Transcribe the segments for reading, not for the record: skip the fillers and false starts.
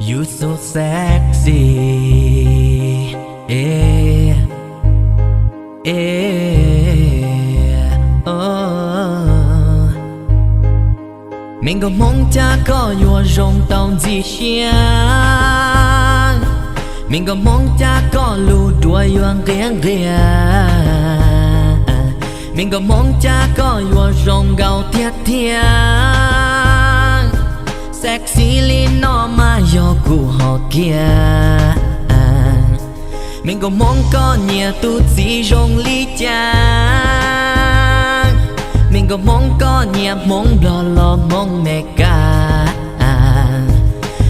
You so sexy 每个梦家ก็有容到极限，每个梦家ก็路多远远远，每个梦家ก็有容高贴贴。Sexy li nó mà yo cụ họ kia mình có mong có nhà tu chỉ rong li cha mình có mong có nhà mong lo lo mong mẹ cả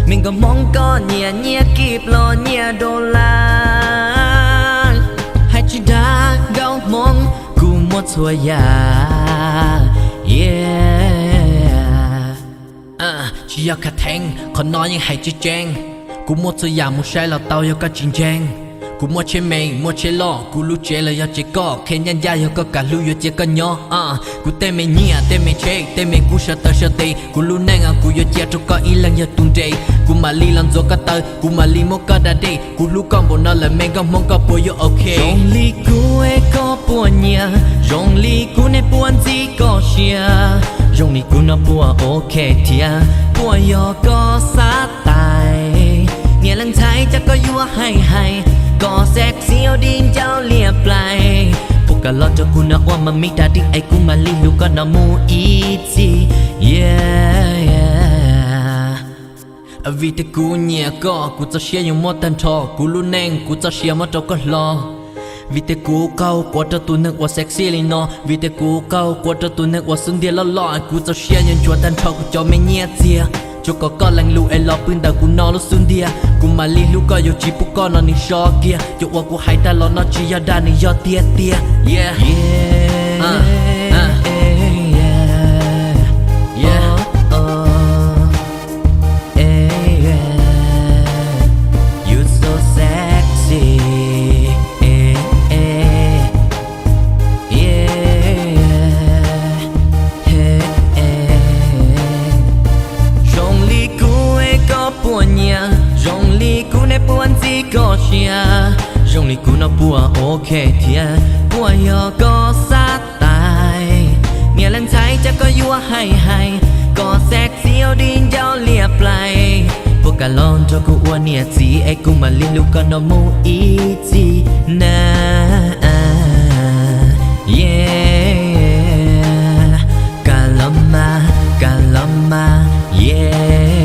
mình có mong có nhà kịp lo nhà đô la hay chỉ đã gạo mong cụ một xua ya yeah chỉอยากขัดแทงคนน้อยยังให้จีแจงกูมัวจะอยากมัวใช้เราเตาอยากก็จริงแจงกูมัวใช้เมย์มัวใช้ล้อกูรู้เจเลยอยากจะก็แค่ยันยาอยากก็การรู้อยากจะก็ย่อกูเต้ไม่เงียเต้ไม่เชยเต้ไม่กูเชตเชตกูรู้แน่งกูอยากจะทุกก็อีหลังอยากตุ้งใจกูมาลีหลังโจก็เตอกูมาลีโมก็ได้ดีกูรู้ก่อนบนนั่นแหละแม่งก็มองก็ปวดอยู่โอเคยงลีกูเอก็ปวดเนี่ยยงลีกูในปวดจีก็เชีย用你姑娘不OK天，不要个啥带，年龄才这个有嗨嗨，个 sexy 有点叫脸来，不个老着姑娘我们没打的爱姑妈里路个那么一起 ，yeah。vì thếกูnhẹก็กูจะเชียร์ยังมดตันทอกูรู้แน่งกูจะเชียร์มาจบก็รอvì thếกูเก่ากว่าจะตัวนึกว่าเซ็กซี่เลยเนาะvì thếกูเก่ากว่าจะตัวนึกว่าซึ่งเดียวละลอยกูจะเชียร์ยังจวดตันทอกูจะไม่เงียบเสียจกก็แรงลูไอ้ล้อปืนแต่กูนอนแล้วซึ่งเดียกูมาลีลูกก็อยู่จีบุกก็นอนนี่ชอเกียอยู่ว่ากูหายแต่ล้อนอจียาดานี่ยอเตี้ยเตี้ย yeah You so sexy用力鼓那不玩自个些，用力鼓那不玩 OK 天，不玩要个啥带，年龄才这个有嗨嗨，个 sexy 有点叫烈来，不敢浪着个我年纪，哎，กูมาลิ้นลูกก็นมูอีจีนะ yeah กาลมา yeah